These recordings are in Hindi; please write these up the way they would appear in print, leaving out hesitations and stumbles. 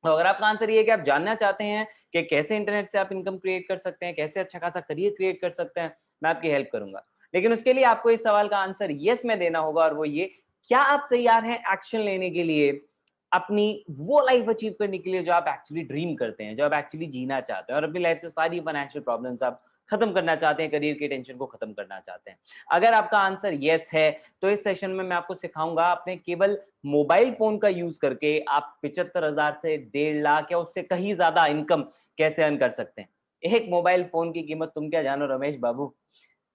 तो अगर आपका आंसर ये है कि आप जानना चाहते हैं कि कैसे इंटरनेट से आप इनकम क्रिएट कर सकते हैं, कैसे अच्छा खासा करियर क्रिएट कर सकते हैं, मैं आपकी हेल्प करूंगा। लेकिन उसके लिए आपको इस सवाल का आंसर यस में देना होगा, और वो ये, क्या आप तैयार हैं एक्शन लेने के लिए, अपनी वो लाइफ अचीव करने के लिए जो आप एक्चुअली ड्रीम करते हैं, जो आप एक्चुअली जीना चाहते हैं, और अपनी लाइफ से सारी फाइनेंशियल प्रॉब्लम्स आप खत्म करना चाहते हैं, करियर के टेंशन को खत्म करना चाहते हैं। अगर आपका आंसर यस है, तो इस सेशन में मैं आपको सिखाऊंगा अपने केवल मोबाइल फोन का यूज करके आप 75,000 से 1.5 लाख या उससे कहीं ज्यादा इनकम कैसे अर्न कर सकते हैं। एक मोबाइल फोन की कीमत तुम क्या जानो रमेश बाबू।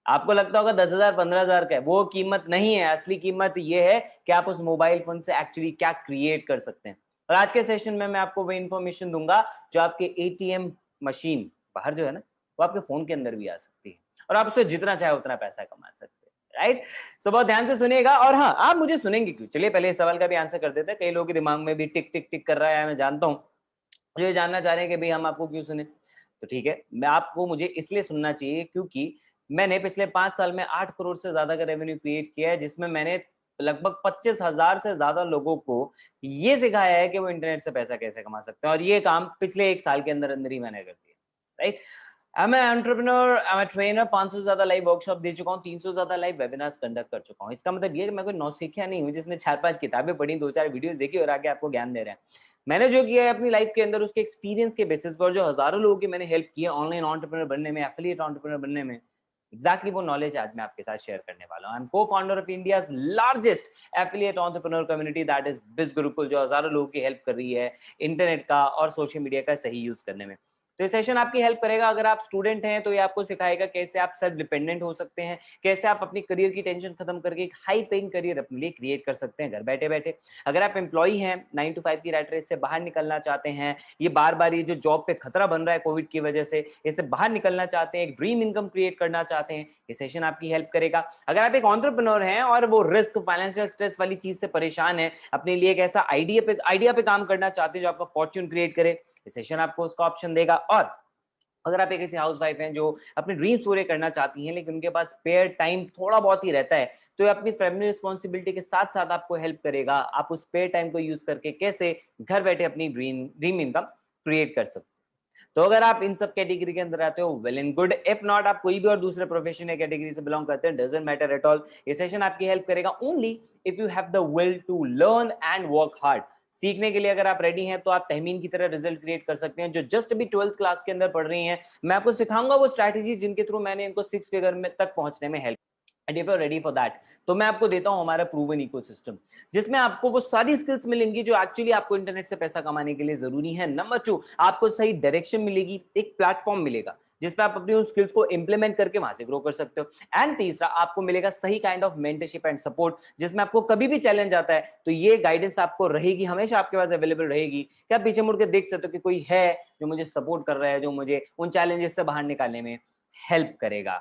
आपको लगता होगा 10,000 15,000 का है, वो कीमत नहीं है। असली कीमत ये है कि आप उस मोबाइल फोन से एक्चुअली क्या क्रिएट कर सकते हैं। और आज के सेशन में मैं आपको वो इन्फॉर्मेशन दूंगा जो आपके एटीएम मशीन बाहर जो है ना, वो आपके फोन के अंदर भी आ सकती है, और आप उससे जितना चाहे उतना पैसा कमा सकते हैं। राइट, सो बहुत ध्यान से सुनिएगा। और हाँ, आप मुझे सुनेंगे क्यों, चलिए पहले इस सवाल का भी आंसर कर देते हैं। कई लोगों के दिमाग में भी टिक टिक टिक कर रहा है, मैं जानता हूँ, मुझे जानना चाह रहे हैं कि भाई हम आपको क्यों सुने। तो ठीक है, मैं आपको मुझे इसलिए सुनना चाहिए क्योंकि मैंने पिछले 5 साल में 8 करोड़ से ज्यादा का रेवेन्यू क्रिएट किया है, जिसमें मैंने लगभग 25,000 से ज्यादा लोगों को ये सिखाया है कि वो इंटरनेट से पैसा कैसे कमा सकते हैं, और ये काम पिछले 1 साल के अंदर अंदर ही मैंने कर दिया। राइट, मैं एंटरप्रेन्योर, मैं ट्रेनर, 500 से ज्यादा लाइव वर्कशॉप दे चुका हूँ, 300 से ज्यादा लाइव वेबिनार्स कंडक्ट कर चुका हूँ। इसका मतलब ये कि मैं कोई नौसिखिया नहीं हूँ जिसने 4-5 किताबें पढ़ी, 2-4 वीडियोस देखी और आके आपको ज्ञान दे रहे हैं। मैंने जो किया है अपनी लाइफ के अंदर, उसके एक्सपीरियंस के बेसिस पर, जो हजारों लोगों की मैंने हेल्प की है ऑनलाइन एंटरप्रेन्योर बनने में, एफिलिएट एंटरप्रेन्योर बनने में, एग्जैक्टली वो नॉलेज आज मैं आपके साथ शेयर करने वाला हूं। आई एम को founder of India's largest affiliate entrepreneur community, that is बिज गुरुकुल, जो हजारों लोगों की हेल्प कर रही है इंटरनेट का और सोशल मीडिया का सही यूज करने में। तो ये सेशन आपकी हेल्प करेगा। अगर आप स्टूडेंट हैं तो ये आपको सिखाएगा कैसे आप सेल्फ डिपेंडेंट हो सकते हैं, कैसे आप अपनी करियर की टेंशन खत्म करके एक हाई पेइंग करियर अपने लिए क्रिएट कर सकते हैं घर बैठे बैठे। अगर आप एम्प्लॉई हैं, 9 to 5 की रैट रेस से बाहर निकलना चाहते हैं, ये बार बार ये जो जॉब पे खतरा बन रहा है कोविड की वजह से, इससे बाहर निकलना चाहते हैं, एक ड्रीम इनकम क्रिएट करना चाहते हैं, ये सेशन आपकी हेल्प करेगा। अगर आप एक एंटरप्रेन्योर हैं और वो रिस्क, फाइनेंशियल स्ट्रेस वाली चीज से परेशान है, अपने लिए एक ऐसा आइडिया पे काम करना चाहते हैं जो आपका फॉर्च्यून क्रिएट करे, ये सेशन आपको उसका ऑप्शन देगा। और अगर आप एक ऐसी हाउस वाइफ हैं जो अपने ड्रीम्स पूरे करना चाहती हैं लेकिन उनके पास स्पेयर टाइम थोड़ा बहुत ही रहता है, तो ये अपनी फैमिली रिस्पॉन्सिबिलिटी के साथ साथ आपको हेल्प करेगा, आप उस स्पेयर टाइम को यूज करके कैसे घर बैठे अपनी ड्रीम इनकम क्रिएट कर सकते हैं। तो अगर आप इन सब कैटेगरी के अंदर आते हो, well and good. If not, आप कोई भी और दूसरे प्रोफेशन या कैटेगरी से बिलोंग करते हैं, डजंट मैटर एट ऑल, ये सेशन आपकी हेल्प करेगा only if you have the will to learn and work hard. सीखने के लिए अगर आप रेडी हैं तो आप तहमीन की तरह रिजल्ट क्रिएट कर सकते हैं, जो जस्ट अभी 12th क्लास के अंदर पढ़ रही हैं। मैं आपको सिखाऊंगा वो स्ट्रैटेजी जिनके थ्रू मैंने इनको 6 फिगर में तक पहुंचने में help. And if you are ready for that, तो मैं आपको देता हूं हमारा प्रूवन इकोसिस्टम, जिसमें आपको वो सारी स्किल्स मिलेंगी जो एक्चुअली आपको इंटरनेट से पैसा कमाने के लिए जरूरी है। नंबर 2, आपको सही डायरेक्शन मिलेगी, एक प्लेटफॉर्म मिलेगा जिसपे आप अपनी उन स्किल्स को इंप्लीमेंट करके वहां से ग्रो कर सकते हो। एंड तीसरा, आपको मिलेगा सही kind of mentorship and support, जिसमें आपको कभी भी चैलेंज आता है तो ये गाइडेंस आपको रहेगी, हमेशा आपके पास अवेलेबल रहेगी कि आप पीछे मुड़ के देख सकते हो कि कोई है जो मुझे सपोर्ट कर रहा है, जो मुझे उन चैलेंजेस से बाहर निकालने में हेल्प करेगा।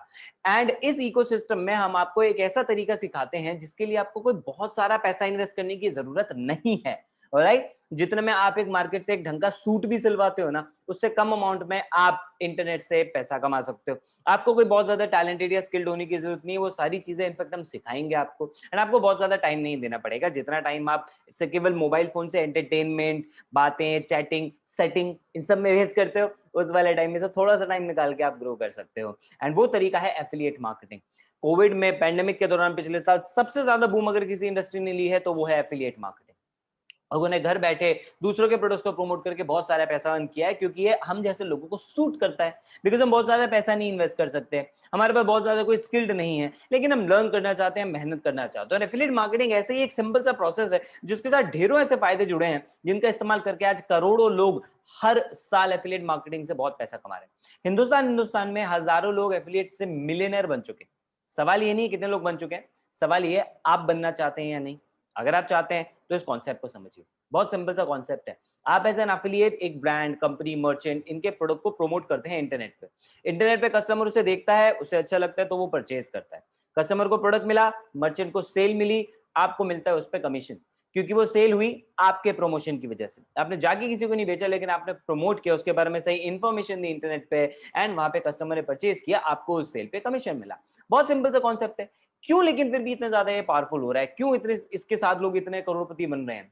एंड इस इकोसिस्टम में हम आपको एक ऐसा तरीका सिखाते हैं जिसके लिए आपको कोई बहुत सारा पैसा इन्वेस्ट करने की जरूरत नहीं है। ऑलराइट, जितने में आप एक मार्केट से एक ढंग का सूट भी सिलवाते हो ना, उससे कम अमाउंट में आप इंटरनेट से पैसा कमा सकते हो। आपको कोई बहुत ज्यादा टैलेंटेड या स्किल्ड होने की जरूरत नहीं है, वो सारी चीजें इनफैक्ट हम सिखाएंगे आपको। एंड आपको बहुत ज्यादा टाइम नहीं देना पड़ेगा, जितना टाइम आप इससे केवल मोबाइल फोन से एंटरटेनमेंट, बातें, चैटिंग, सेटिंग, इन सब में वेस्ट करते हो, उस वाले टाइम में से थोड़ा सा टाइम निकाल के आप ग्रो कर सकते हो। एंड वो तरीका है एफिलिएट मार्केटिंग। कोविड में, पैंडेमिक के दौरान पिछले साल सबसे ज्यादा बूम अगर किसी इंडस्ट्री ने ली है तो वो है एफिलिएट मार्केटिंग। लोगों ने घर बैठे दूसरों के प्रोडक्ट्स को प्रमोट करके बहुत सारा पैसा अर्न किया है, क्योंकि ये हम जैसे लोगों को सूट करता है। बिकॉज हम बहुत ज्यादा पैसा नहीं इन्वेस्ट कर सकते, हमारे पास बहुत ज्यादा कोई स्किल्ड नहीं है, लेकिन हम लर्न करना चाहते हैं, मेहनत करना चाहते हैं। एफिलिएट मार्केटिंग ऐसे ही एक सिंपल सा प्रोसेस है जिसके साथ ढेरों ऐसे फायदे जुड़े हैं, जिनका इस्तेमाल करके आज करोड़ों लोग हर साल एफिलिएट मार्केटिंग से बहुत पैसा कमा रहे हैं। हिंदुस्तान में हजारों लोग एफिलिएट से मिलियनर बन चुके हैं। सवाल ये नहीं है कितने लोग बन चुके हैं, सवाल ये है आप बनना चाहते हैं या नहीं। अगर आप चाहते हैं तो इस कॉन्सेप्ट को समझिए, बहुत सिंपल सा कॉन्सेप्ट है। आप एज एन एफिलिएट एक ब्रांड, कंपनी, मर्चेंट, इनके प्रोडक्ट को प्रमोट करते हैं इंटरनेट पे। इंटरनेट पे कस्टमर उसे देखता है, उसे अच्छा लगता है तो वो परचेज करता है। कस्टमर को प्रोडक्ट मिला, मर्चेंट को सेल मिली, आपको मिलता है उस पर कमीशन, क्योंकि वो सेल हुई आपके प्रमोशन की वजह से। आपने जाके किसी को नहीं बेचा, लेकिन आपने प्रमोट किया, उसके बारे में सही इंफॉर्मेशन दी इंटरनेट पे, एंड वहां पे कस्टमर ने परचेज किया, आपको उस सेल पे कमीशन मिला। बहुत सिंपल सा कॉन्सेप्ट है। क्यों लेकिन फिर भी इतना ज्यादा ये पावरफुल हो रहा है, क्यों इतने इसके साथ लोग इतने करोड़पति बन रहे हैं?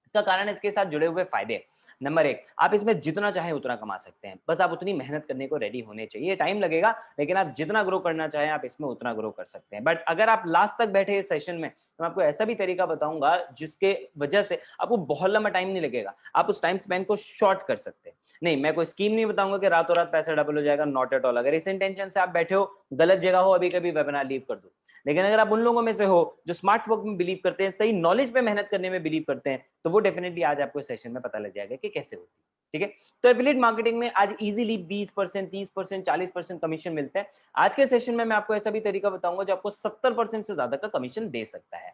इसका कारण इसके साथ जुड़े हुए फायदे। नंबर 1, आप इसमें जितना चाहें उतना कमा सकते हैं, बस आप उतनी मेहनत करने को रेडी होने चाहिए। टाइम लगेगा, लेकिन आप जितना ग्रो करना चाहें आप इसमें उतना ग्रो कर सकते हैं। बट अगर आप लास्ट तक बैठे इस सेशन में, तो मैं आपको ऐसा भी तरीका बताऊंगा जिसके वजह से आपको बहुत लंबा टाइम नहीं लगेगा, आप उस टाइम स्पेन को शॉर्ट कर सकते हैं। नहीं, मैं कोई स्कीम नहीं बताऊंगा कि रातों रात पैसा डबल हो जाएगा, नॉट एट ऑल। अगर इस इंटेंशन से आप बैठे हो, गलत जगह हो, अभी कभी वेबिनार लीव कर दो। लेकिन अगर आप उन लोगों में से हो जो स्मार्ट वर्क में बिलीव करते हैं, सही नॉलेज पे मेहनत करने में बिलीव करते हैं, तो वो डेफिनेटली आज आपको सेशन में पता लग जाएगा कि कैसे होती है। ठीक है, तो एफिलिएट मार्केटिंग में आज इजीली 20%, 30%, 40% कमीशन मिलते हैं। आज के सेशन में मैं आपको ऐसा भी तरीका बताऊंगा जो आपको 70% से ज्यादा का कमीशन दे सकता है।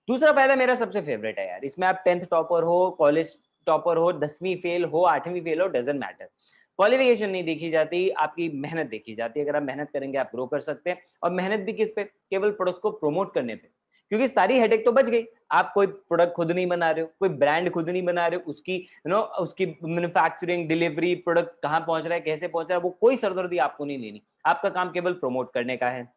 दूसरा फायदा मेरा सबसे फेवरेट है यार, इसमें आप 10th टॉपर हो, कॉलेज टॉपर हो, 10वीं फेल हो, 8वीं फेल हो, डजंट मैटर। क्वालिफिकेशन नहीं देखी जाती, आपकी मेहनत देखी जाती है। अगर आप मेहनत करेंगे आप ग्रो कर सकते हैं, और मेहनत भी किस पे? केवल प्रोडक्ट को प्रमोट करने पे। क्योंकि सारी हेडेक तो बच गई। आप कोई प्रोडक्ट खुद नहीं बना रहे हो, कोई ब्रांड खुद नहीं बना रहे हो, उसकी उसकी मैन्युफैक्चरिंग, डिलीवरी, प्रोडक्ट कहाँ पहुंच रहा है, कैसे पहुंच रहा है, वो कोई सरदर्दी आपको नहीं लेनी। आपका काम केवल प्रमोट करने का है,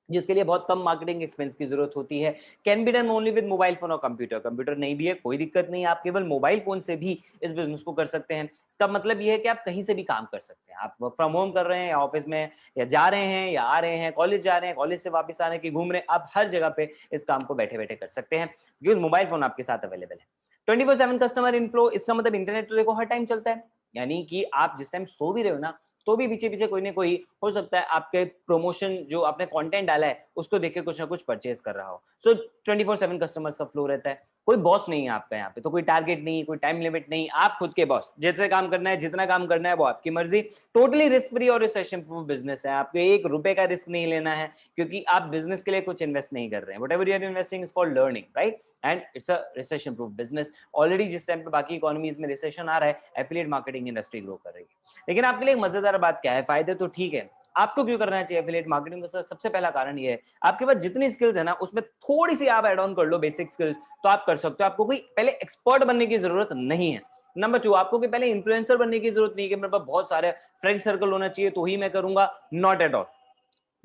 जिसके लिए बहुत कम मार्केटिंग एक्सपेंस की जरूरत होती है। Can be done only with mobile phone और कंप्यूटर। कंप्यूटर नहीं भी है कोई दिक्कत नहीं है, आप केवल मोबाइल फोन से भी इस बिजनेस को कर सकते हैं। इसका मतलब ये है कि आप कहीं से भी काम कर सकते हैं। आप वर्क फ्रॉम होम कर रहे हैं, या ऑफिस में, या जा रहे हैं, या आ रहे हैं, कॉलेज जा रहे हैं, कॉलेज से वापस आ रहे हैं, कि घूम रहे हैं, आप हर जगह पे इस काम को बैठे बैठे कर सकते हैं, क्योंकि मोबाइल फोन आपके साथ अवेलेबल है। 24/7 कस्टमर इनफ्लो, इसका मतलब इंटरनेट तो देखो हर टाइम चलता है, यानी कि आप जिस टाइम सो भी रहे हो ना, तो भी पीछे पीछे कोई ना कोई हो सकता है आपके प्रमोशन जो आपने कंटेंट डाला है उसको देख के कुछ ना कुछ परचेज कर रहा हो। सो 24/7 कस्टमर्स का फ्लो रहता है। कोई बॉस नहीं है आपका यहाँ पे, तो कोई टारगेट नहीं, कोई टाइम लिमिट नहीं, आप खुद के बॉस। जैसे काम करना है, जितना काम करना है, वो आपकी मर्जी। टोटली रिस्क फ्री और रिसेशन प्रूफ बिजनेस है। आपको ₹1 का रिस्क नहीं लेना है, क्योंकि आप बिजनेस के लिए कुछ इन्वेस्ट नहीं कर रहे हैं। Whatever you are investing is for learning, right? And it's a recession proof business. Already जिस टाइम पे बाकी इकोनॉमीज में रिसेशन आ रहा है, एफिलिएट मार्केटिंग इंडस्ट्री ग्रो कर रही है। लेकिन आपके लिए एक मजेदार बात क्या है, फायदे तो ठीक है, आपको क्यों करना चाहिए एफिलिएट मार्केटिंग का? सबसे पहला कारण ये है, आपके पास जितनी स्किल्स है ना, उसमें थोड़ी सी आप ऐड ऑन कर लो बेसिक स्किल्स, तो आप कर सकते हो। आपको कोई पहले एक्सपर्ट बनने की जरूरत नहीं है। नंबर 2, आपको कोई पहले इन्फ्लुएंसर बनने की जरूरत नहीं है कि मेरे पास बहुत सारे फ्रेंड सर्कल होना चाहिए तो ही मैं करूंगा, नॉट एट ऑल।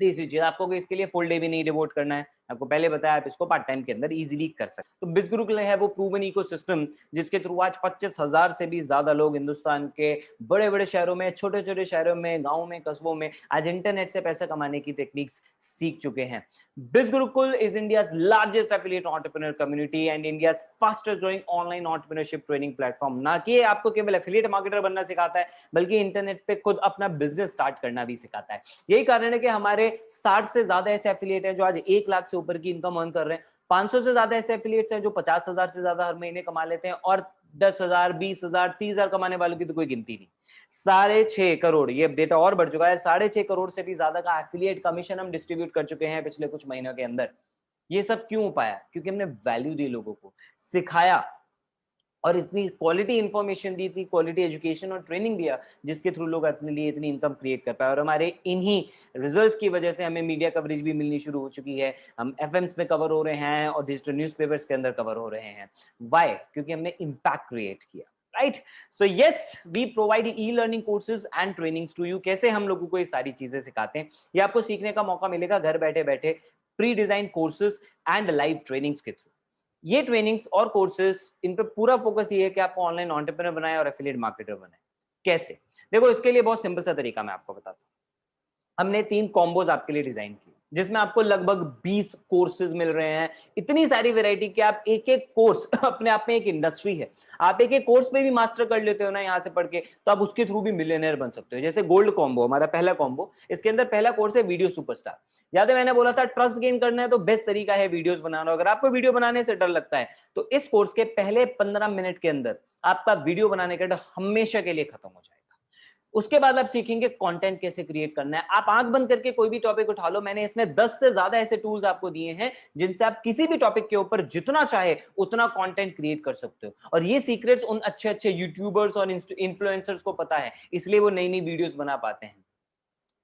तीसरी चीज, आपको कोई इसके लिए फुल डे भी नहीं डिवोट करना है। आपको पहले बताया, आप इसको पार्ट टाइम के अंदर इजीली कर सकते हैं। तो बिजगुरुकुल है वो प्रूवन इकोसिस्टम, जिसके थ्रू आज 25,000 से भी ज्यादा लोग हिंदुस्तान के बड़े बड़े शहरों में, छोटे छोटे शहरों में, गाँव में, कस्बों में आज इंटरनेट से पैसा कमाने की टेक्निक्स सीख चुके हैं। Bizgurukul is India's largest affiliate entrepreneur community and India's fastest growing online entrepreneurship training platform. ना कि आपको केवल एफिलिएट मार्केटर बनना सिखाता है, बल्कि इंटरनेट पे खुद अपना बिजनेस स्टार्ट करना भी सिखाता है। यही कारण है कि हमारे 60 से ज्यादा ऐसे एफिलिएट हैं जो आज 1 लाख से ऊपर की इनकम अर्न कर रहे हैं। 500 से ज्यादा ऐसे एफिलिएट्स हैं जो 50,000 से ज्यादा हर महीने कमा लेते हैं, और 10,000, 20,000, 30,000 कमाने वालों की तो कोई गिनती नहीं। 6.5 करोड़, ये डेटा और बढ़ चुका है, 6.5 करोड़ से भी ज्यादा का एफिलिएट कमीशन हम डिस्ट्रीब्यूट कर चुके हैं पिछले कुछ महीनों के अंदर। ये सब क्यों पाया? क्योंकि हमने वैल्यू दी, लोगों को सिखाया, और इतनी क्वालिटी इंफॉर्मेशन दी थी, क्वालिटी एजुकेशन और ट्रेनिंग दिया, जिसके थ्रू लोग अपने लिए इतनी इनकम क्रिएट कर पाए। और हमारे इन्हीं रिजल्ट्स की वजह से हमें मीडिया कवरेज भी मिलनी शुरू हो चुकी है। हम एफएम्स में कवर हो रहे हैं और डिजिटल न्यूज़पेपर्स के अंदर कवर हो रहे हैं। व्हाई? क्योंकि हमने इम्पैक्ट क्रिएट किया, right? So yes, we provide e learning courses and trainings to you. कैसे हम लोगों को ये सारी चीजें सिखाते हैं, ये आपको सीखने का मौका मिलेगा घर बैठे बैठे, pre design courses and live trainings के थ्रू। ये ट्रेनिंग्स और कोर्सेज, इन पे पूरा फोकस ये है कि आपको ऑनलाइन एंटरप्रेन्योर बनाए और एफिलिएट मार्केटर बनाए। कैसे? देखो, इसके लिए बहुत सिंपल सा तरीका मैं आपको बताता हूँ। हमने 3 कॉम्बोज आपके लिए डिजाइन किए, जिसमें आपको लगभग 20 कोर्सेज मिल रहे हैं। इतनी सारी वैरायटी कि आप एक एक कोर्स अपने आप में एक इंडस्ट्री है। आप एक एक कोर्स में भी मास्टर कर लेते हो ना यहाँ से पढ़ के, तो आप उसके थ्रू भी मिलियनर बन सकते हो। जैसे गोल्ड कॉम्बो, हमारा पहला कॉम्बो, इसके अंदर पहला कोर्स है वीडियो सुपरस्टार। याद है मैंने बोला था ट्रस्ट गेन करना है तो बेस्ट तरीका है वीडियोस बनाना। अगर आपको वीडियो बनाने से डर लगता है, तो इस कोर्स के पहले 15 मिनट के अंदर आपका वीडियो बनाने का डर हमेशा के लिए खत्म हो जाएगा। उसके बाद आप सीखेंगे कंटेंट कैसे क्रिएट करना है। आप आंख बंद करके कोई भी टॉपिक उठा लो, मैंने इसमें 10 से ज्यादा ऐसे टूल्स आपको दिए हैं जिनसे आप किसी भी टॉपिक के ऊपर जितना चाहे उतना कंटेंट क्रिएट कर सकते हो। और ये सीक्रेट्स उन अच्छे अच्छे यूट्यूबर्स और इन्फ्लुएंसर्स को पता है, इसलिए वो नई नई वीडियोस बना पाते हैं।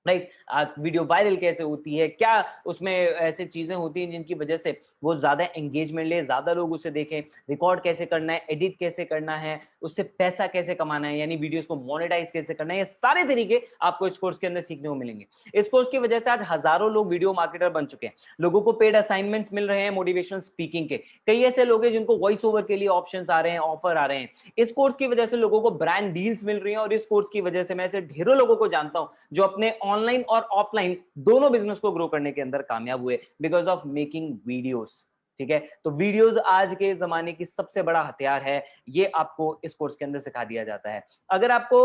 राइट, वीडियो वायरल कैसे होती है, क्या उसमें ऐसे चीजें होती हैं जिनकी वजह से वो ज्यादा एंगेजमेंट ले, ज्यादा लोग उसे देखें, रिकॉर्ड कैसे करना है, एडिट कैसे करना है, उससे पैसा कैसे कमाना है, यानी वीडियोस को मोनेटाइज कैसे करना है, ये सारे तरीके आपको इस कोर्स के अंदर सीखने को मिलेंगे। इस कोर्स की वजह से आज हजारों लोग वीडियो मार्केटर बन चुके हैं, लोगों को पेड असाइनमेंट्स मिल रहे हैं मोटिवेशनल स्पीकिंग के, कई ऐसे लोग हैं जिनको वॉइस ओवर के लिए ऑप्शंस आ रहे हैं, ऑफर आ रहे हैं। इस कोर्स की वजह से लोगों को ब्रांड डील्स मिल रही हैं, और इस कोर्स की वजह से मैं ऐसे ढेरों लोगों को जानता हूं जो अपने ऑनलाइन और ऑफलाइन दोनों बिजनेस को ग्रो करने के अंदर कामयाब हुए बिकॉज ऑफ मेकिंग वीडियोस। ठीक है, तो वीडियोस आज के जमाने की सबसे बड़ा हथियार है, ये आपको इस कोर्स के अंदर सिखा दिया जाता है। अगर आपको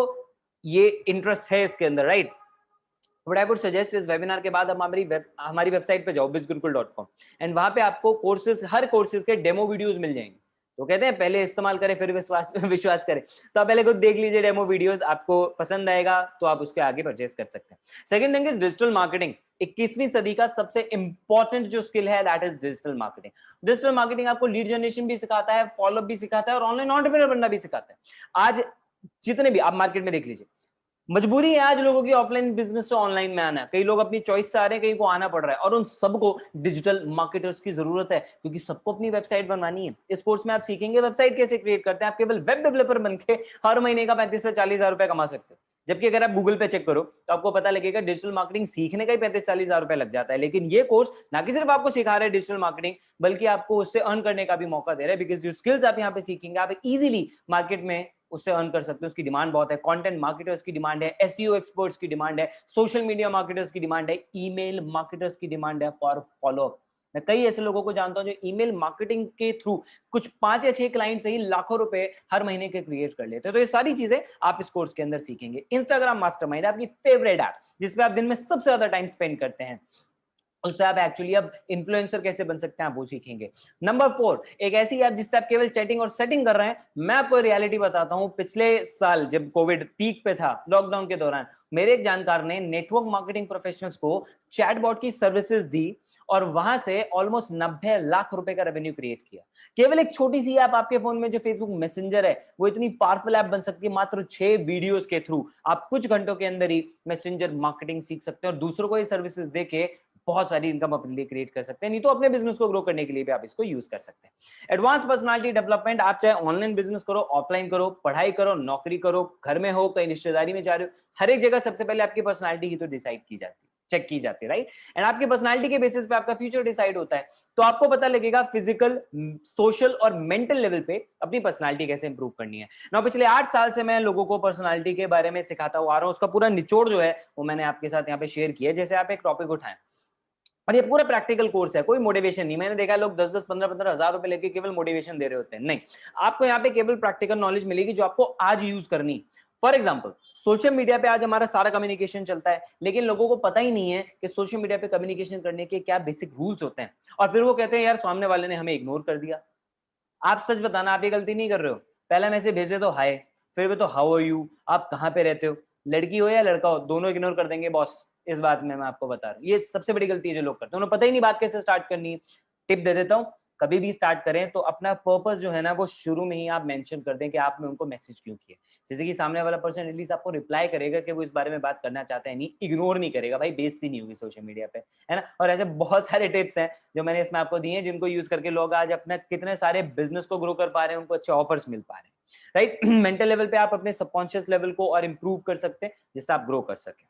ये इंटरेस्ट है इसके अंदर, right, What I would suggest इस वेबिनार के बाद हमारी वेबसाइट पे जाओ bizgurukul.com, एंड वहां पे आपको कोर्सेज, हर कोर्सेज के डेमो वीडियोस मिल जाएंगे। तो कहते हैं पहले इस्तेमाल करें फिर विश्वास विश्वास करें, तो आप पहले खुद देख लीजिए डेमो वीडियोस, आपको पसंद आएगा तो आप उसके आगे परचेस कर सकते हैं। Second thing is digital marketing. 21वीं सदी का सबसे इंपॉर्टेंट जो स्किल है that is digital marketing. Digital marketing आपको लीड जनरेशन भी सिखाता है, फॉलोअप भी सिखाता है, और ऑनलाइन एंटरप्रेन्योर बनना भी सिखाता है। आज जितने भी आप मार्केट में देख लीजिए, मजबूरी है आज लोगों की ऑफलाइन बिजनेस से ऑनलाइन में आना, कई लोग अपनी चॉइस से आ रहे हैं, कई को आना पड़ रहा है, और उन सबको डिजिटल मार्केटर्स की जरूरत है, क्योंकि सबको अपनी वेबसाइट बनवानी है। इस कोर्स में आप सीखेंगे वेबसाइट कैसे क्रिएट करते हैं, आप केवल वेब डेवलपर बनके हर महीने का 35 से 40 हजार रुपए कमा सकते हो। जबकि अगर आप गूगल पे चेक करो तो आपको पता लगेगा डिजिटल मार्केटिंग सीखने का ही 35-40 हजार रुपए लग जाता है। लेकिन ये कोर्स ना कि सिर्फ आपको सिखा रहे हैं डिजिटल मार्केटिंग, बल्कि आपको उससे अर्न करने का भी मौका दे रहा है, बिकॉज जो स्किल्स आप यहाँ पे सीखेंगे आप इजीली मार्केट में उससे अर्न कर सकते हो। उसकी डिमांड बहुत है, कंटेंट मार्केटर्स की डिमांड है, एसईओ एक्सपर्ट्स की डिमांड है, सोशल मीडिया मार्केटर्स की डिमांड है, ईमेल मार्केटर्स की डिमांड है फॉर फॉलोअप। मैं कई ऐसे लोगों को जानता हूं जो ईमेल मार्केटिंग के थ्रू कुछ 5 या 6 क्लाइंट से ही लाखों रुपए हर महीने के क्रिएट कर लेते हैं। तो ये सारी चीजें आप इस कोर्स के अंदर सीखेंगे। इंस्टाग्राम मास्टरमाइंड आपकी फेवरेट ऐप, जिसपे आप दिन में सबसे ज्यादा टाइम स्पेंड करते हैं, उससे आप एक्चुअली अब इन्फ्लुएंसर कैसे बन सकते हैं आप वो सीखेंगे। नंबर 4, एक ऐसी ऐप जिससे आप केवल चैटिंग और सेटिंग कर रहे हैं। मैं आपको रियलिटी बताता हूं, पिछले साल जब कोविड पीक पे था, लॉकडाउन के दौरान, मेरे एक जानकार ने नेटवर्क मार्केटिंग प्रोफेशनल्स को चैटबॉट की सर्विसेज दी, और वहां से ऑलमोस्ट 90 लाख रुपए का रेवेन्यू क्रिएट किया। केवल एक छोटी सी ऐप आपके फोन में जो फेसबुक मैसेंजर है, वो इतनी पावरफुल ऐप बन सकती है। मात्र 6 वीडियोस के थ्रू आप कुछ घंटों के अंदर ही मैसेंजर मार्केटिंग सीख सकते हैं, और दूसरों को ये सर्विसेज देके बहुत सारी इनकम अपने लिए क्रिएट कर सकते हैं। नहीं तो अपने बिजनेस को ग्रो करने के लिए भी आप इसको यूज कर सकते हैं। एडवांस पर्सनालिटी डेवलपमेंट, आप चाहे ऑनलाइन बिजनेस करो, ऑफलाइन करो, पढ़ाई करो, नौकरी करो, घर में हो, कहीं रिश्तेदारी में जा रहे हो, हर एक जगह सबसे पहले आपकी पर्सनालिटी ही तो डिसाइड की जाती है, चेक की जाती है, राइट। एंड आपकी पर्सनालिटी के बेसिस पे आपका फ्यूचर डिसाइड होता है। तो आपको पता लगेगा फिजिकल, सोशल और मेंटल लेवल पे अपनी पर्सनालिटी कैसे इंप्रूव करनी है ना। पिछले 8 साल से मैं लोगों को पर्सनालिटी के बारे में सिखाता हुआ आ रहा हूं, उसका पूरा निचोड़ जो है वो मैंने आपके साथ यहाँ पे शेयर किया। जैसे आप एक टॉपिक उठाएं, और ये पूरा प्रैक्टिकल कोर्स है, कोई मोटिवेशन नहीं। मैंने देखा लोग 10-10, 15-15 हजार रुपए लेके केवल मोटिवेशन दे रहे होते हैं, नहीं। आपको यहाँ पे केवल प्रैक्टिकल नॉलेज मिलेगी जो आपको आज यूज करनी। फॉर एग्जाम्पल, सोशल मीडिया पे आज हमारा सारा कम्युनिकेशन चलता है, लेकिन लोगों को पता ही नहीं है कि सोशल मीडिया पे कम्युनिकेशन करने के क्या बेसिक रूल्स होते हैं, और फिर वो कहते हैं यार सामने वाले ने हमें इग्नोर कर दिया। आप सच बताना, आप ये गलती नहीं कर रहे हो? पहला मैसेज भेजे तो हाय, फिर भी तो हाउ आर यू, आप कहाँ पे रहते हो, लड़की हो या लड़का हो, दोनों इग्नोर कर देंगे बॉस। इस बात में मैं आपको बता रहा हूँ, ये सबसे बड़ी गलती है जो लोग करते हैं, उन्हें पता ही नहीं बात कैसे स्टार्ट करनी है। टिप दे देता हूँ, कभी भी स्टार्ट करें तो अपना पर्पस जो है ना वो शुरू में ही आप मेंशन कर दें कि आपने उनको मैसेज क्यों किया। जैसे कि सामने वाला पर्सन एटलीस्ट आपको रिप्लाई करेगा कि वो इस बारे में बात करना चाहता है, नहीं इग्नोर नहीं करेगा। भाई बेइज्जती नहीं होगी सोशल मीडिया पे, है ना। और ऐसे बहुत सारे टिप्स हैं जो मैंने इसमें आपको दिए हैं, जिनको यूज करके लोग आज अपना कितने सारे बिजनेस को ग्रो कर पा रहे हैं, उनको अच्छे ऑफर्स मिल पा रहे हैं, राइट। मेंटल लेवल पे आप अपने सबकॉन्शियस लेवल को और इंप्रूव कर सकते हैं, जिससे आप ग्रो कर सकें।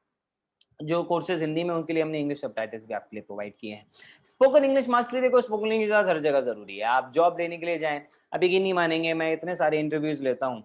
जो कोर्सेज हिंदी में, उनके लिए हमने इंग्लिश सबटाइटल्स भी आपके लिए प्रोवाइड किए हैं। स्पोकन इंग्लिश मास्टरी, देखो स्पोकन इंग्लिश हर जगह जरूरी है। आप जॉब लेने के लिए जाएं, अब यकीन नहीं मानेंगे, मैं इतने सारे इंटरव्यूज लेता हूँ,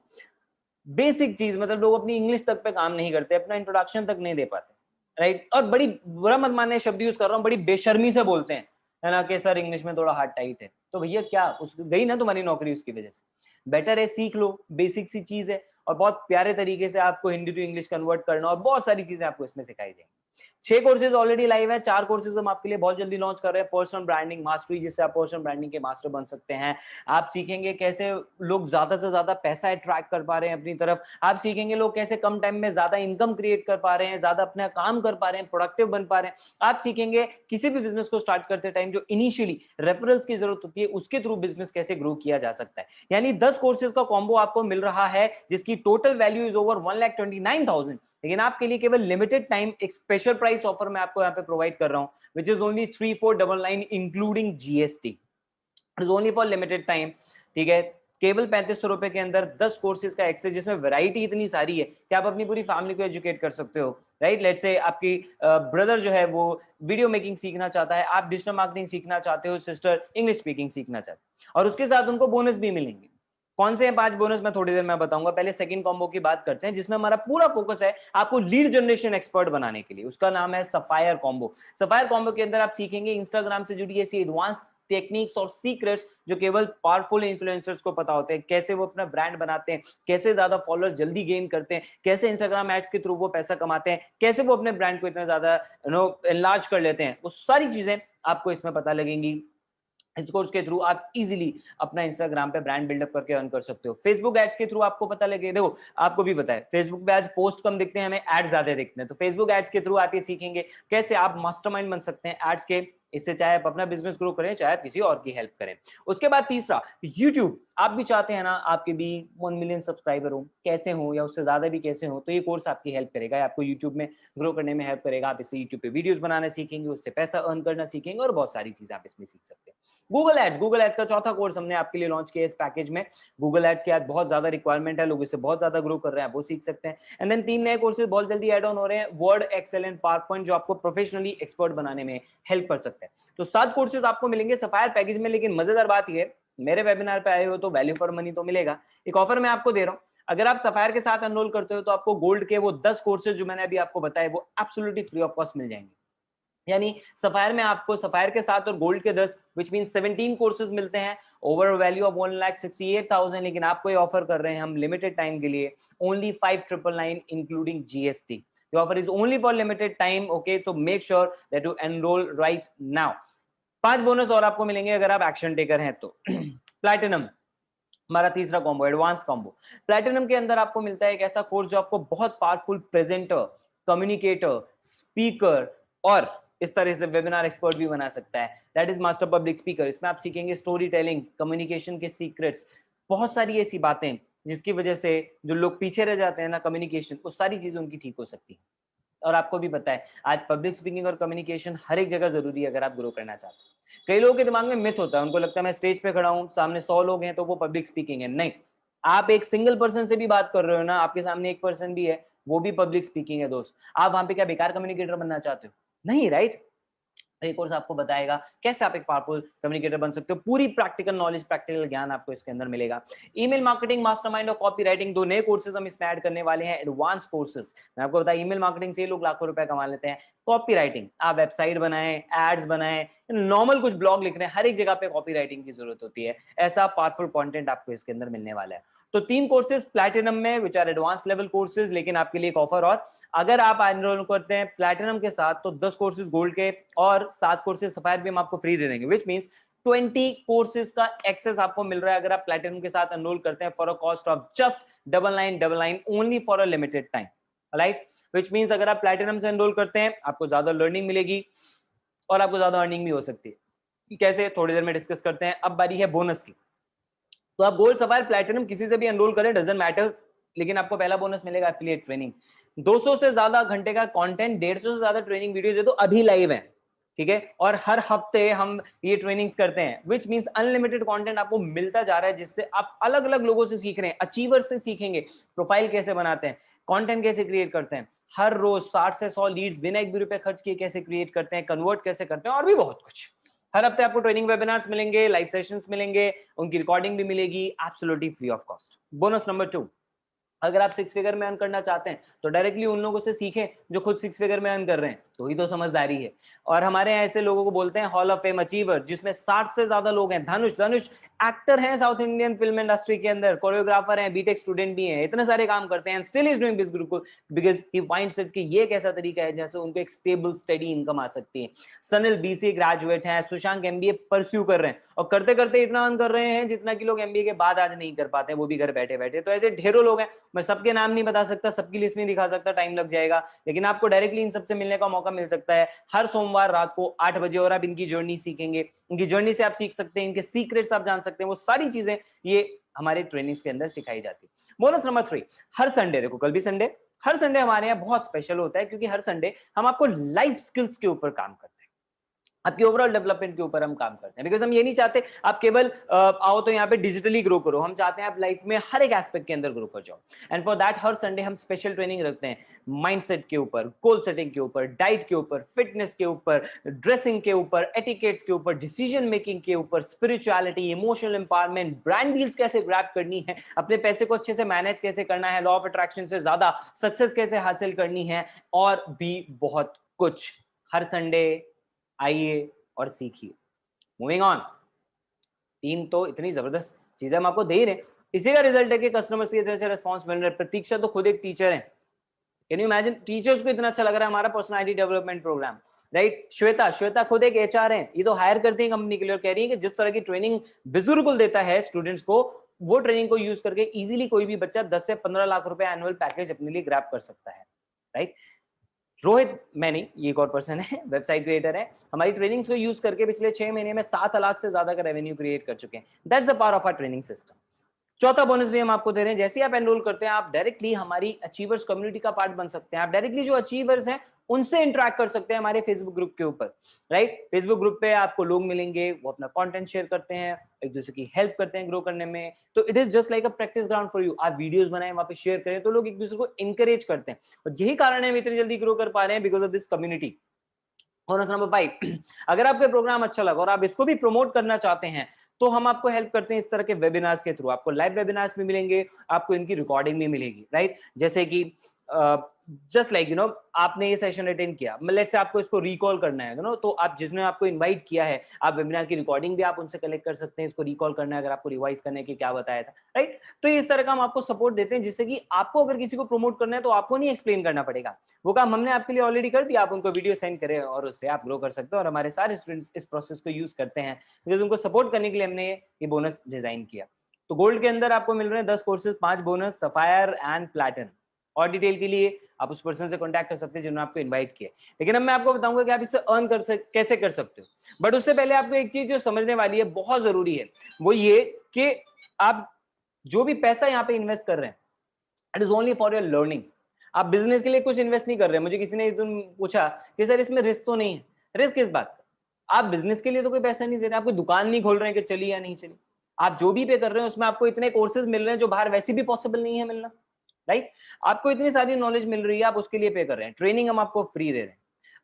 बेसिक चीज मतलब लोग अपनी इंग्लिश तक पे काम नहीं करते, अपना इंट्रोडक्शन तक नहीं दे पाते, राइट। और बड़ी, बुरा मत मानने शब्द यूज कर रहा हूँ, बड़ी बेशर्मी से बोलते हैं, है ना, कि सर इंग्लिश में थोड़ा हार्ड टाइट है। तो भैया क्या उस गई ना तुम्हारी नौकरी उसकी वजह से? बेटर है सीख लो, बेसिक सी चीज है, और बहुत प्यारे तरीके से आपको हिंदी टू इंग्लिश कन्वर्ट करना, और बहुत सारी चीजें आपको इसमें सिखाई जाएंगी। 6 कोर्सेज ऑलरेडी लाइव है, 4 कोर्सेज हम आपके लिए बहुत जल्दी लॉन्च कर रहे हैं। पर्सनल ब्रांडिंग मास्टरी, जिससे आप पर्सनल ब्रांडिंग के मास्टर बन सकते हैं। आप सीखेंगे कैसे लोग ज्यादा से ज्यादा पैसा अट्रैक्ट कर पा रहे हैं अपनी तरफ। आप सीखेंगे लोग कैसे कम टाइम में ज्यादा इनकम क्रिएट कर पा रहे हैं, ज्यादा अपना काम कर पा रहे हैं, प्रोडक्टिव बन पा रहे हैं। आप सीखेंगे किसी भी बिजनेस को स्टार्ट करते टाइम जो इनिशियली रेफरल्स की जरूरत होती है, उसके थ्रू बिजनेस कैसे ग्रो किया जा सकता है। यानी 10 कोर्सेज का कॉम्बो आपको मिल रहा है, जिसकी टोटल वैल्यू इज ओवर 1,29,000, लेकिन आपके लिए केवल लिमिटेड टाइम एक स्पेशल प्राइस ऑफर मैं आपको यहाँ पे प्रोवाइड कर रहा हूँ, which is only 3,499 including GST. It is only for limited time, ठीक है। केवल 3500 रुपए के अंदर 10 कोर्सेज का एक्सेस, जिसमें वैरायटी इतनी सारी है कि आप अपनी पूरी फैमिली को एजुकेट कर सकते हो, राइट। लेट्स से आपकी ब्रदर जो है वो वीडियो मेकिंग सीखना चाहता है, आप डिजिटल मार्केटिंग सीखना चाहते हो, सिस्टर इंग्लिश स्पीकिंग सीखना चाहते हैं, और उसके साथ उनको बोनस भी मिलेंगे। कौन से हैं 5 बोनस, मैं थोड़ी देर में बताऊंगा। पहले सेकंड कॉम्बो की बात करते हैं, जिसमें हमारा पूरा फोकस है आपको लीड जनरेशन एक्सपर्ट बनाने के लिए। उसका नाम है सफायर कॉम्बो। सफायर कॉम्बो के अंदर आप सीखेंगे इंस्टाग्राम से जुड़ी ऐसी एडवांस टेक्निक्स और सीक्रेट्स जो केवल पावरफुल इन्फ्लुएंसर्स को पता होते हैं, कैसे वो अपना ब्रांड बनाते हैं, कैसे ज्यादा फॉलोअर्स जल्दी गेन करते हैं, कैसे इंस्टाग्राम एड्स के थ्रू वो पैसा कमाते हैं, कैसे वो अपने ब्रांड को इतना ज्यादा एनलार्ज कर लेते हैं, वो सारी चीजें आपको इसमें पता लगेंगी। इस कोर्स के थ्रू आप इजीली अपना इंस्टाग्राम पे ब्रांड बिल्डअप करके अर्न कर सकते हो। फेसबुक एड्स के थ्रू आपको पता लगे, देखो आपको भी पता है फेसबुक पे आज पोस्ट कम दिखते हैं, हमें एड्स ज्यादा दिखते हैं, तो फेसबुक एड्स के थ्रू आप ये सीखेंगे कैसे आप मास्टरमाइंड बन सकते हैं एड्स के। इससे चाहे आप अपना बिजनेस ग्रो करें, चाहे आप किसी और की हेल्प करें। उसके बाद तीसरा, यूट्यूब। आप भी चाहते हैं ना आपके भी 1 मिलियन सब्सक्राइबर हो, कैसे हो या उससे ज्यादा भी कैसे हो, तो ये कोर्स आपकी हेल्प करेगा, आपको यूट्यूब में ग्रो करने में हेल्प करेगा। आप इससे यूट्यूब पे वीडियोस बनाना सीखेंगे, उससे पैसा अर्न करना सीखेंगे, और बहुत सारी चीजें आप इसमें सीख सकते हैं। गूगल एड्स, गूगल एड्स का चौथा कोर्स हमने आपके लिए लॉन्च किया इस पैकेज में। गूगल एड्स की आज बहुत ज्यादा रिक्वायरमेंट है, लोग इससे बहुत ज्यादा ग्रो कर रहे हैं, वो सीख सकते हैं। एंड देन 3 नए कोर्सेज बहुत जल्दी ऐड ऑन हो रहे हैं, वर्ड, एक्सेल एंड पावरपॉइंट, जो आपको प्रोफेशनली एक्सपर्ट बनाने में हेल्प कर सकते हैं। तो 7 कोर्सेज आपको मिलेंगे सफायर पैकेज में। लेकिन मजेदार बात यह है, मेरे वेबिनार पे आए हो तो वैल्यू फॉर मनी तो मिलेगा। एक ऑफर मैं आपको दे रहा हूं, अगर आप सफायर के साथ एनरोल करते हो तो आपको गोल्ड के वो 10 कोर्सेज जो मैंने अभी आपको बताए वो एब्सोल्युटली फ्री ऑफ कॉस्ट मिल जाएंगे। यानी सफायर में आपको सफायर के साथ और गोल्ड के 10 विच मीन 17 कोर्सेज मिलते हैं ओवर वैल्यू ऑफ 1,68,000। लेकिन आपको ये ऑफर कर रहे हैं हम लिमिटेड टाइम के लिए, only 5,999 including GST. The offer is only for limited time, okay? So make sure that you enroll right now. 5 bonus और आपको मिलेंगे अगर आप एक्शन टेकर हैं तो। प्लैटिनम हमारा तीसरा कॉम्बो, एडवांस कॉम्बो। प्लैटिनम के अंदर आपको मिलता है एक ऐसा कोर्स जो आपको बहुत पावरफुल प्रेजेंटर, कम्युनिकेटर, स्पीकर और इस तरह से वेबिनार एक्सपर्ट भी बना सकता है। That is master public speaker. इसमें आप सीखेंगे स्टोरी टेलिंग, कम्युनिकेशन के सीक्रेट्स, बहुत सारी ऐसी बातें जिसकी वजह से जो लोग पीछे रह जाते हैं ना कम्युनिकेशन, वो सारी चीजें उनकी ठीक हो सकती है। और आपको भी पता है आज पब्लिक स्पीकिंग और कम्युनिकेशन हर एक जगह जरूरी है अगर आप ग्रो करना चाहते हैं। कई लोगों के दिमाग में मिथ होता है, उनको लगता है मैं स्टेज पे खड़ा हूं, सामने 100 लोग हैं तो वो पब्लिक स्पीकिंग है। नहीं, आप एक सिंगल पर्सन से भी बात कर रहे हो ना, आपके सामने एक पर्सन भी है, वो भी पब्लिक स्पीकिंग है दोस्त। आप वहां पे क्या बेकार कम्युनिकेटर बनना चाहते हो? नहीं, राइट। ये कोर्स आपको बताएगा कैसे आप एक पावरफुल कम्युनिकेटर बन सकते हो। पूरी प्रैक्टिकल नॉलेज, प्रैक्टिकल ज्ञान आपको इसके अंदर मिलेगा। ईमेल मार्केटिंग, मास्टरमाइंड और कॉपी राइटिंग, 2 नए कोर्सेज हम इसमें ऐड करने वाले हैं, एडवांस कोर्सेज। मैं आपको बताया ईमेल मार्केटिंग से लोग लाखों रुपए कमा लेते हैं। कॉपी राइटिंग, आप वेबसाइट बनाएं, एड्स बनाएं, नॉर्मल कुछ ब्लॉग लिख रहे हैं, हर एक जगह पे कॉपी राइटिंग की जरूरत होती है। ऐसा पावरफुल कंटेंट आपको इसके अंदर मिलने वाला है। तो 3 कोर्सेज प्लैटिनम में which are advance level courses. लेकिन आपके लिए एक ऑफर और, अगर आप एनरोल करते हैं प्लैटिनम के साथ तो 10 कोर्सेज गोल्ड के और 7 कोर्सेज सफायर भी हम आपको फ्री दे देंगे, विच मींस 20 कोर्सेज का एक्सेस आपको मिल रहा है अगर आप प्लैटिनम के साथ एनरोल करते हैं for a cost of just 9999 only for a limited time, right. Which means अगर आप प्लैटिनम से एनरोल करते हैं आपको ज्यादा लर्निंग मिलेगी और आपको ज्यादा अर्निंग भी हो सकती है। कैसे, थोड़ी देर में डिस्कस करते हैं। अब बारी है बोनस की। तो आप गोल्ड, सफायर, प्लैटिनम किसी से भी एनरोल करें, डजंट मैटर, लेकिन आपको पहला बोनस मिलेगा एफिलिएट ट्रेनिंग। 200 से ज्यादा घंटे का कंटेंट, 150 से ज्यादा ट्रेनिंग वीडियोस है तो अभी लाइव है, ठीक है। और हर हफ्ते हम ये ट्रेनिंग्स करते हैं, विच मींस अनलिमिटेड कंटेंट आपको मिलता जा रहा है, जिससे आप अलग अलग लोगों से सीख रहे हैं। अचीवर्स से सीखेंगे प्रोफाइल कैसे बनाते हैं, कंटेंट कैसे क्रिएट करते हैं, हर रोज 60 से 100 लीड्स बिना एक भी रुपए खर्च किए कैसे क्रिएट करते हैं, कन्वर्ट कैसे करते हैं, और भी बहुत कुछ। हर हफ्ते आपको ट्रेनिंग वेबिनार्स मिलेंगे, लाइव सेशंस मिलेंगे, उनकी रिकॉर्डिंग भी मिलेगी absolutely free of cost. Bonus number 2, अगर आप 6 फिगर में अर्न करना चाहते हैं तो डायरेक्टली उन लोगों से सीखें जो खुद 6 फिगर में अर्न कर रहे हैं, तो ही तो समझदारी है। और हमारे यहाँ ऐसे लोगों को बोलते हैं हॉल ऑफ फेम अचीवर, जिसमें 60 से ज्यादा लोग हैं। धनुष एक्टर हैं साउथ इंडियन फिल्म इंडस्ट्री के अंदर, कोरियोग्राफर हैं, बीटेक स्टूडेंट भी हैं, इतने सारे काम करते हैं, still is doing this group because he finds it कि ये एक ऐसा तरीका है जैसे उनको एक स्टेबल स्टडी इनकम आ सकती है। सनिल बीसीए ग्रेजुएट हैं, सुशांक एमबीए परस्यू कर रहे हैं और करते करते इतना अर्न कर रहे हैं जितना कि लोग एमबीए के बाद आज नहीं कर पाते हैं, वो भी घर बैठे बैठे। तो ऐसे ढेरों लोग हैं, मैं सबके नाम नहीं बता सकता, सबकी लिस्ट नहीं दिखा सकता, टाइम लग जाएगा, लेकिन आपको डायरेक्टली इन सबसे मिलने का मौका मिल सकता है हर सोमवार रात को 8 बजे। और आप इनकी जर्नी सीखेंगे, इनकी जर्नी से आप सीख सकते हैं, इनके सीक्रेट्स आप जान सकते हैं, वो सारी चीजें ये हमारे ट्रेनिंग्स के अंदर सिखाई जाती है। बोनस नंबर 3, हर संडे, देखो कल भी संडे, हर संडे हमारे यहाँ बहुत स्पेशल होता है क्योंकि हर संडे हम आपको लाइफ स्किल्स के ऊपर काम करते हैं, आपकी ओवरऑल डेवलपमेंट के ऊपर हम काम करते हैं। बिकॉज हम ये नहीं चाहते आप केवल आओ तो यहाँ पे डिजिटली ग्रो करो, हम चाहते हैं आप लाइफ में हर एक एस्पेक्ट के अंदर ग्रो कर जाओ। And for that her Sunday हम स्पेशल ट्रेनिंग रखते हैं, माइंडसेट के ऊपर, गोल सेटिंग के ऊपर, डाइट के ऊपर, फिटनेस के ऊपर, ड्रेसिंग के ऊपर, एटिकेट्स के ऊपर, डिसीजन मेकिंग के ऊपर, spirituality, emotional empowerment, brand deals कैसे ग्रैब करनी है, अपने पैसे को अच्छे से मैनेज कैसे करना है, लॉ ऑफ अट्रैक्शन से ज्यादा सक्सेस कैसे हासिल करनी है, और भी बहुत कुछ। हर संडे आइए और सीखिए। मूविंग ऑन, 3 तो इतनी जबरदस्त चीजें हम आपको दे ही रहे हैं, इसी का रिजल्ट है कि कस्टमर्स की तरह से रिस्पॉन्स मिल रहा है। प्रतीक्षा तो खुद एक टीचर है, कैन यू इमेजिन, टीचर्स को इतना अच्छा लग रहा है हमारा personality development program, right. Shweta खुद एक एचआर है, ये तो हायर करती है कंपनी के लिए और कह रही है कि जिस तरह की ट्रेनिंग बिजुर्गुल देता है स्टूडेंट्स को, वो ट्रेनिंग को यूज करके इजीली कोई भी बच्चा 10 से 15 लाख रुपए एनुअल पैकेज अपने लिए ग्रैब कर सकता है, राइट। रोहित मैनी, ये एक और पर्सन है, वेबसाइट क्रिएटर है, हमारी ट्रेनिंग्स को यूज करके पिछले 6 महीने में 7 लाख से ज्यादा का रेवेन्यू क्रिएट कर चुके हैं। That's the power of our training system. चौथा बोनस भी हम आपको दे रहे हैं, जैसे ही आप एनरोल करते हैं आप डायरेक्टली हमारी अचीवर्स कम्युनिटी का पार्ट बन सकते हैं। आप डायरेक्टली जो अचीवर्स हैं उनसे इंटरेक्ट कर सकते हैं हमारे फेसबुक ग्रुप के ऊपर, राइट। फेसबुक ग्रुप पे आपको लोग मिलेंगे, वो अपना कंटेंट शेयर करते हैं, एक दूसरे की हेल्प करते हैं ग्रो करने में। तो it is just like a practice ground for you. आप वीडियोस बनाएं, वहां पे शेयर करें, तो लोग एक दूसरे को इंकरेज करते हैं, और यही कारण है हम इतनी जल्दी ग्रो कर पा रहे हैं, because of this community. Bonus number 5, अगर आपको प्रोग्राम अच्छा लगा और आप इसको भी प्रमोट करना चाहते हैं, तो हम आपको हेल्प करते हैं इस तरह के वेबिनार्स के थ्रू। आपको लाइव वेबिनार्स भी मिलेंगे, आपको इनकी रिकॉर्डिंग भी मिलेगी, राइट। जैसे कि जस्ट लाइक आपने ये सेशन अटेंड किया, लेट्स से आपको इसको रिकॉल करना है, तो आप जिसने आपको इनवाइट किया है, आप वेबिनार की रिकॉर्डिंग भी आप उनसे कलेक्ट कर सकते हैं, इसको रिकॉल करना है अगर आपको रिवाइज करना है कि क्या बताया था, राइट। तो इस तरह का हम आपको सपोर्ट देते हैं, जिससे कि आपको अगर किसी को प्रमोट करना है तो आपको नहीं एक्सप्लेन करना पड़ेगा, वो काम हमने आपके लिए ऑलरेडी कर दिया। आप उनको वीडियो सेंड करें और उससे आप ग्रो कर सकते हो। और हमारे सारे स्टूडेंट्स इस प्रोसेस को यूज करते हैं, बिकॉज उनको सपोर्ट करने के लिए हमने ये बोनस डिजाइन किया। तो गोल्ड के अंदर आपको मिल रहे हैं 10 courses, 5 bonus, sapphire and platinum. और डिटेल के लिए आप उस पर्सन से कांटेक्ट कर सकते हैं जिन्होंने आपको इनवाइट किया। लेकिन अब मैं आपको बताऊंगा कि आप इससे अर्न कैसे कर सकते हो। बट उससे पहले आपको एक चीज जो समझने वाली है, बहुत जरूरी है, वो ये कि आप जो भी पैसा यहाँ पे इन्वेस्ट कर रहे हैं, it is only for your learning. आप बिजनेस के लिए कुछ इन्वेस्ट नहीं कर रहे। मुझे किसी ने पूछा कि सर इसमें रिस्क तो नहीं है। रिस्क किस बात का? आप बिजनेस के लिए तो कोई पैसा नहीं दे रहे, आप कोई दुकान नहीं खोल रहे हैं कि चली या नहीं चली। आप जो भी पे कर रहे हैं उसमें आपको इतने कोर्सेज मिल रहे हैं जो बाहर वैसे भी पॉसिबल नहीं है मिलना, राइट। आपको इतनी सारी नॉलेज मिल रही है, आप उसके लिए पे कर रहे हैं। ट्रेनिंग हम आपको फ्री दे रहे हैं,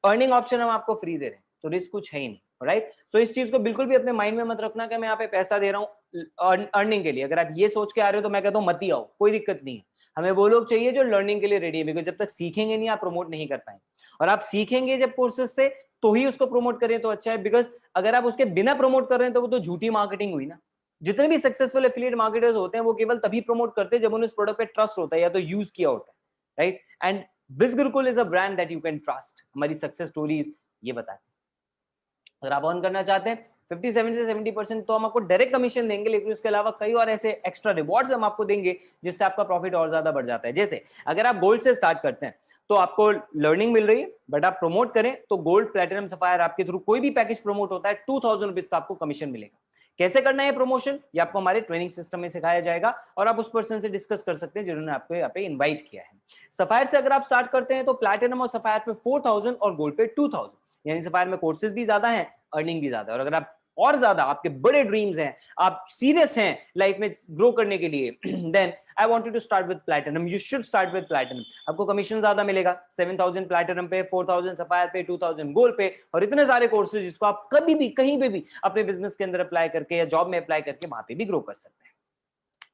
अर्निंग ऑप्शन हम आपको फ्री दे रहे हैं, तो रिस्क कुछ है ही नहीं, राइट। सो इस चीज को बिल्कुल भी अपने माइंड में मत रखना कि मैं यहाँ पे पैसा दे रहा हूँ अर्निंग के लिए। अगर आप ये सोच के आ रहे हो तो मैं कहता हूँ मत ही आओ, कोई दिक्कत नहीं है। हमें वो लोग चाहिए जो लर्निंग के लिए रेडी है, बिकॉज जब तक सीखेंगे नहीं आप प्रमोट नहीं कर पाएंगे। और आप सीखेंगे जब कोर्सेज से, तो ही उसको प्रमोट करें तो अच्छा है। बिकॉज अगर आप उसके बिना प्रमोट कर रहे हैं तो वो तो झूठी मार्केटिंग हुई ना। जितने भी सक्सेसफुल एफिलिएट मार्केटर्स होते हैं वो केवल तभी प्रमोट करते हैं जब उन्हें उस प्रोडक्ट पे ट्रस्ट होता है या तो यूज किया होता है, राइट। एंड बिज Gurukul is a brand that you can trust. हमारी सक्सेस स्टोरीज ये बताते हैं। अगर आप अर्न करना चाहते हैं 57 से 70% तो हम आपको डायरेक्ट कमीशन देंगे, लेकिन उसके अलावा कई और ऐसे एक्स्ट्रा रिवॉर्ड्स हम आपको देंगे जिससे आपका प्रॉफिट और ज्यादा बढ़ जाता है। जैसे अगर आप गोल्ड से स्टार्ट करते हैं तो आपको लर्निंग मिल रही है, बट आप प्रमोट करें तो गोल्ड, प्लेटिनम, सफायर आपके थ्रू कोई भी पैकेज प्रमोट होता है 2000 रुपीज का आपको कमीशन मिलेगा। कैसे करना है प्रमोशन, ये आपको हमारे ट्रेनिंग सिस्टम में सिखाया जाएगा और आप उस पर्सन से डिस्कस कर सकते हैं जिन्होंने आपको यहाँ पे इन्वाइट किया है। सफायर से अगर आप स्टार्ट करते हैं तो प्लैटिनम और सफायर पे 4000 और गोल्ड पे 2000, यानी सफायर में कोर्सेज भी ज्यादा है, अर्निंग भी ज्यादा है। और अगर आप और ज्यादा आपके बड़े ड्रीम्स हैं, आप सीरियस हैं लाइफ में ग्रो करने के लिए, then I want you to start with platinum. You should start with platinum. आपको कमीशन ज्यादा मिलेगा, 7000 प्लैटिनम पे, 4000 सफायर पे, 2000 गोल्ड पे, और इतने सारे कोर्सेज जिसको आप कभी भी कहीं पे भी अपने बिजनेस के अंदर अप्लाई करके या जॉब में अप्लाई करके वहां पे भी ग्रो कर सकते हैं।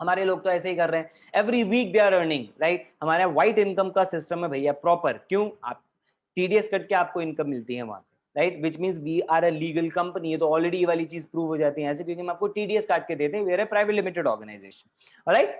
हमारे लोग तो ऐसे ही कर रहे हैं, every week they are earning, right. हमारे व्हाइट इनकम का सिस्टम है भैया प्रॉपर। क्यों? आप टीडीएस कट के आपको इनकम मिलती है वहां, right, which means we are a legal company. तो ऑलरेडी ये वाली चीज प्रूव हो जाती है ऐसे, क्योंकि हम आपको टीडीएस काट के देते हैं, we are a private limited organisation, right.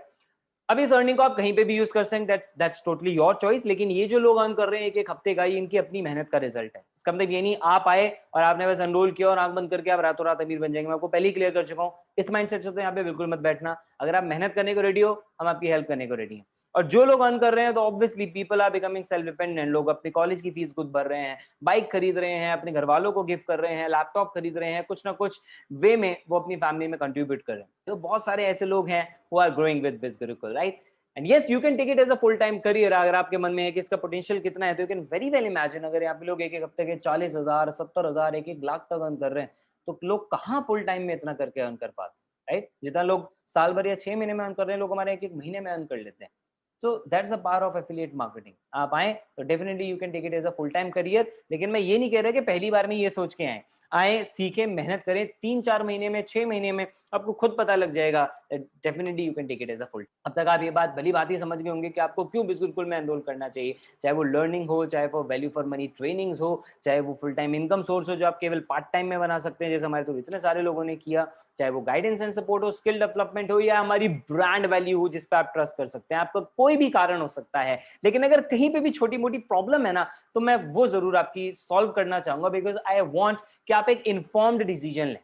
अब इस अर्निंग को आप कहीं पे भी यूज कर सकते हैं, दैट्स टोटली योर चॉइस। लेकिन ये जो लोग अर्न कर रहे हैं एक एक हफ्ते का, ये इनकी अपनी मेहनत का रिजल्ट है। इसका मतलब ये नहीं आप आए और आपने बस एनरोल किया और आंख बंद करके आप रातों रात अमीर बन जाएंगे। मैं आपको पहले ही क्लियर कर चुका हूँ, इस माइंडसेट से तो यहाँ पे बिल्कुल मत बैठना। अगर आप मेहनत करने को रेडी हो, हम आपकी हेल्प करने को रेडी हैं। और जो लोग अर्न कर रहे हैं तो obviously people are becoming self dependent, लोग अपनी कॉलेज की फीस खुद भर रहे हैं, बाइक खरीद रहे हैं, अपने घर वालों को गिफ्ट कर रहे हैं, लैपटॉप खरीद रहे हैं, कुछ ना कुछ वे में वो अपनी फैमिली में कंट्रीब्यूट कर रहे हैं। तो बहुत सारे ऐसे लोग हैं who are growing with biz Gurukul, right? And yes, you can take it as a full time career. अगर आपके मन में है कि इसका पोटेंशियल कितना है, तो you can very well imagine, अगर यहाँ पे लोग एक एक हफ्ते के 40,000, 70,000, 1-1 लाख तक अर्न कर रहे हैं, तो लोग कहाँ फुल टाइम में इतना करके अर्न कर पाते हैं, राइट? जितना लोग साल भर या 6 महीने में अर्न कर रहे हैं, लोग हमारे 1-1 महीने में अर्न कर लेते हैं। So that's the power of affiliate marketing. आप आए तो definitely you can take it as a full time career, लेकिन मैं ये नहीं कह रहा कि पहली बार में ये सोच के आए सीखें, मेहनत करें, 3-4 महीने में, 6 महीने में आपको खुद पता लग जाएगा, definitely you can take it as a full. अब तक आप ये बात भली बात ही समझ गए होंगे कि आपको क्यों बिज़ गुरुकुल में एनरोल करना चाहिए, चाहे वो लर्निंग हो, चाहे वो वैल्यू फॉर मनी ट्रेनिंग्स हो, चाहे वो फुल टाइम इनकम सोर्स हो जो आप केवल पार्ट टाइम में बना सकते हैं, जैसे हमारे तो इतने सारे लोगों ने किया, चाहे वो गाइडेंस एंड सपोर्ट हो, स्किल डेवलपमेंट हो, या हमारी ब्रांड वैल्यू हो जिस पे आप ट्रस्ट कर सकते हैं। आपका कोई भी कारण हो सकता है, लेकिन अगर कहीं पे भी छोटी मोटी प्रॉब्लम है ना, तो मैं वो जरूर आपकी सॉल्व करना चाहूंगा, बिकॉज आई वांट कि आप एक इन्फॉर्म्ड डिसीजन लें।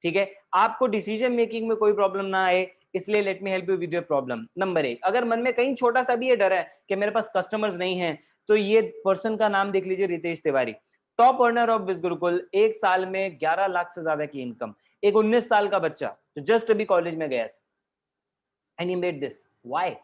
ठीक है, आपको डिसीजन मेकिंग में कोई प्रॉब्लम ना आए, इसलिए let me help you with your problem. Number 1, अगर मन में कहीं छोटा सा भी ये डर है कि मेरे पास कस्टमर्स नहीं है, तो ये पर्सन का नाम देख लीजिए, Ritesh Tiwari, top earner of Biz Gurukul, एक साल में 11 लाख से ज्यादा की इनकम, एक 19 साल का बच्चा जो जस्ट अभी कॉलेज में गया था, and he made this. Why?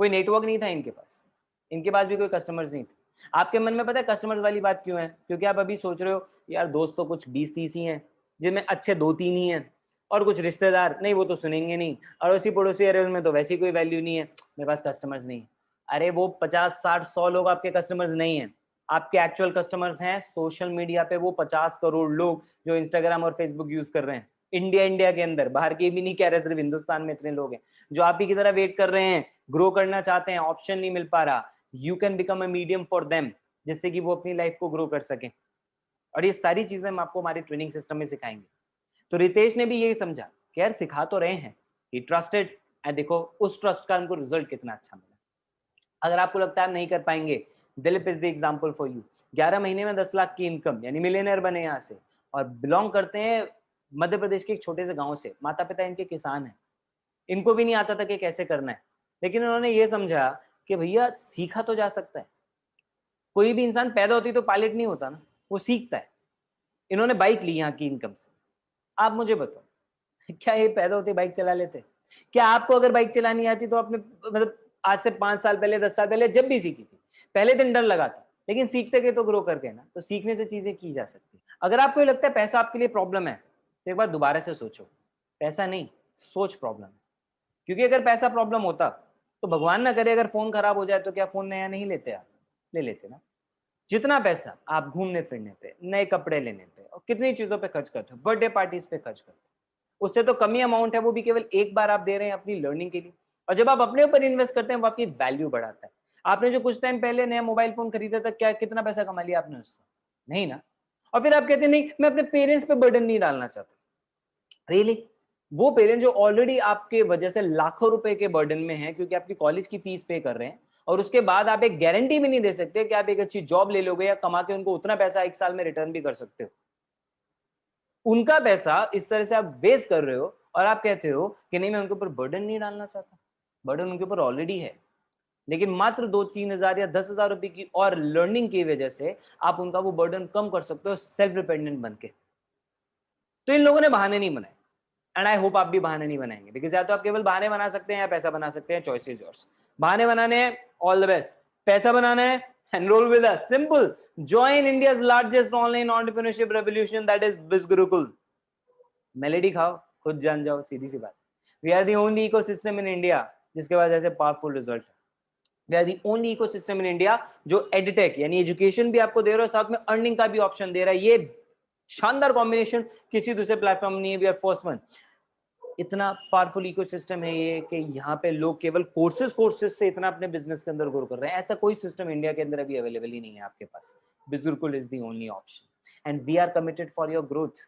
कोई नेटवर्क नहीं था इनके पास, इनके पास भी कोई कस्टमर्स नहीं थे। आपके मन में पता है कस्टमर्स वाली बात क्यों है? क्योंकि आप अभी सोच रहे हो यार दोस्त तो कुछ 20-30 ही हैं, जिनमें अच्छे 2-3 ही हैं, और कुछ रिश्तेदार नहीं, वो तो सुनेंगे नहीं, अड़ोसी पड़ोसी अरे में तो वैसी कोई वैल्यू नहीं है, मेरे पास कस्टमर्स नहीं है। अरे वो 50-60-100 लोग आपके कस्टमर्स नहीं है, आपके एक्चुअल कस्टमर्स हैं सोशल मीडिया पे वो 50 करोड़ लोग जो इंस्टाग्राम और फेसबुक यूज कर रहे हैं। इंडिया के अंदर, बाहर के भी नहीं कह रहे, सिर्फ हिंदुस्तान में इतने लोग हैं जो आप ही की तरह वेट कर रहे हैं, ग्रो करना चाहते हैं, ऑप्शन नहीं मिल पा रहा। You can become a medium for them, जिससे कि वो अपनी लाइफ को ग्रो कर सकें। और ये सारी चीजें हम आपको हमारे ट्रेनिंग सिस्टम में सिखाएंगे। तो रितेश ने भी यही समझा कि यार सिखा तो रहे हैं, ही ट्रस्टेड, एंड देखो उस ट्रस्ट का उनको रिजल्ट कितना अच्छा मिला। अगर आपको लगता है आप नहीं कर पाएंगे, Dilip is the example for you. 11 महीने में 10 लाख की इनकम, यानी मिलियनर बने यहाँ से, और बिलोंग करते हैं मध्य प्रदेश के एक छोटे से गांव से, माता पिता इनके किसान हैं, इनको भी नहीं आता था कि कैसे करना है, लेकिन उन्होंने ये समझा कि भैया सीखा तो जा सकता है। कोई भी इंसान पैदा होती तो पायलट नहीं होता ना, वो सीखता है। इन्होंने बाइक ली यहाँ की इनकम से। आप मुझे बताओ, क्या ये पैदा होते बाइक चला लेते? क्या आपको अगर बाइक चलानी आती तो आपने मतलब आज से 5 साल पहले, 10 साल पहले जब भी सीखी थी, पहले दिन डर लगा था, लेकिन सीखते गए तो ग्रो करके ना, तो सीखने से चीजें की जा सकती है। अगर आपको ये लगता है पैसा आपके लिए प्रॉब्लम है, तो एक बार दोबारा से सोचो, पैसा नहीं, सोच प्रॉब्लम है। क्योंकि अगर पैसा प्रॉब्लम होता तो भगवान ना करे अगर फोन खराब हो जाए तो क्या फोन नया नहीं लेते? आप ले लेते ना। जितना पैसा आप घूमने फिरने पे, नए कपड़े लेने पे और कितनी चीजों पे खर्च करते हो, बर्थडे पार्टीज पे खर्च करते हो, उससे तो कमी अमाउंट है, वो भी केवल एक बार आप दे रहे हैं अपनी लर्निंग के लिए। और जब आप अपने ऊपर इन्वेस्ट करते हैं वो आपकी वैल्यू बढ़ाता है। आपने जो कुछ टाइम पहले नया मोबाइल फोन खरीदा था, क्या कितना पैसा कमा लिया आपने उससे? नहीं ना। और फिर आप कहते हैं नहीं मैं अपने पेरेंट्स पे बर्डन नहीं डालना चाहता। रियली? वो पेरेंट जो ऑलरेडी आपके वजह से लाखों रुपए के बर्डन में है, क्योंकि आपकी कॉलेज की फीस पे कर रहे हैं, और उसके बाद आप एक गारंटी भी नहीं दे सकते कि आप एक अच्छी जॉब ले लोगे या कमा के उनको उतना पैसा 1 साल में रिटर्न भी कर सकते हो। उनका पैसा इस तरह से आप वेस्ट कर रहे हो, और आप कहते हो कि नहीं मैं उनके ऊपर बर्डन नहीं डालना चाहता। बर्डन उनके ऊपर ऑलरेडी है, लेकिन मात्र 2-3 हजार या 10,000 रुपए की और लर्निंग की वजह से आप उनका वो बर्डन कम कर सकते हो सेल्फ डिपेंडेंट बन के। तो इन लोगों ने बहाने नहीं बनाए, एंड आई होप आप भी बहाने नहीं बनाएंगे, बिकॉज या तो आप केवल बहाने बना सकते हैं या पैसा बना सकते हैं, चॉइस इज योर्स। बहाने बनाने हैं, ऑल द बेस्ट। पैसा बनाना है, enrol with us, simple. Join India's largest online entrepreneurship revolution, that is बिज गुरुकुल। मेलेडी खाओ, खुद जान जाओ, सीधी सी बात। We are the only ecosystem in India जिसके पास ऐसे पावरफुल रिजल्ट है। We are the only ecosystem in India जो एडटेक यानी एजुकेशन भी आपको दे रहा है, साथ में अर्निंग का भी ऑप्शन दे रहा है। ये शानदार कॉम्बिनेशन किसी दूसरे प्लेटफॉर्म नहीं है, वी आर फर्स्ट वन। इतना पावरफुल इकोसिस्टम है ये कि यहाँ पे लोग केवल कोर्सेज से इतना अपने बिजनेस के अंदर ग्रो कर रहे हैं। ऐसा कोई सिस्टम इंडिया के अंदर अभी अवेलेबल ही नहीं है आपके पास। Bizgurukul is the only option, and we are committed for your growth.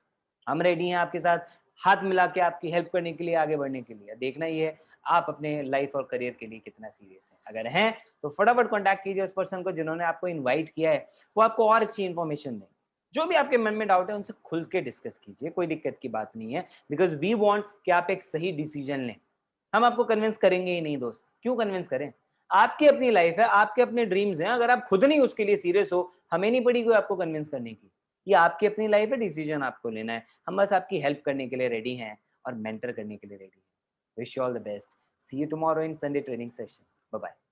हम रेडी हैं आपके साथ हाथ मिला के आपकी हेल्प करने के लिए, आगे बढ़ने के लिए। देखना ही है आप अपने लाइफ और करियर के लिए कितना सीरियस हैं। अगर हैं तो फटाफट कॉन्टैक्ट कीजिए उस पर्सन को जिन्होंने आपको इन्वाइट किया है, वो आपको और अच्छी इन्फॉर्मेशन दें। जो भी आपके मन में डाउट है उनसे खुल के डिस्कस कीजिए, कोई दिक्कत की बात नहीं है, बिकॉज वी वांट कि आप एक सही डिसीजन लें। हम आपको कन्विंस करेंगे ही नहीं दोस्त, क्यों कन्विंस करें? आपकी अपनी लाइफ है, आपके अपने ड्रीम्स हैं, अगर आप खुद नहीं उसके लिए सीरियस हो, हमें नहीं पड़ी कोई आपको कन्विंस करने की। ये आपकी अपनी लाइफ है, डिसीजन आपको लेना है। हम बस आपकी हेल्प करने के लिए रेडी हैं और मेंटर करने के लिए रेडी हैं। Wish you all the best. See you tomorrow in Sunday training session. Bye bye.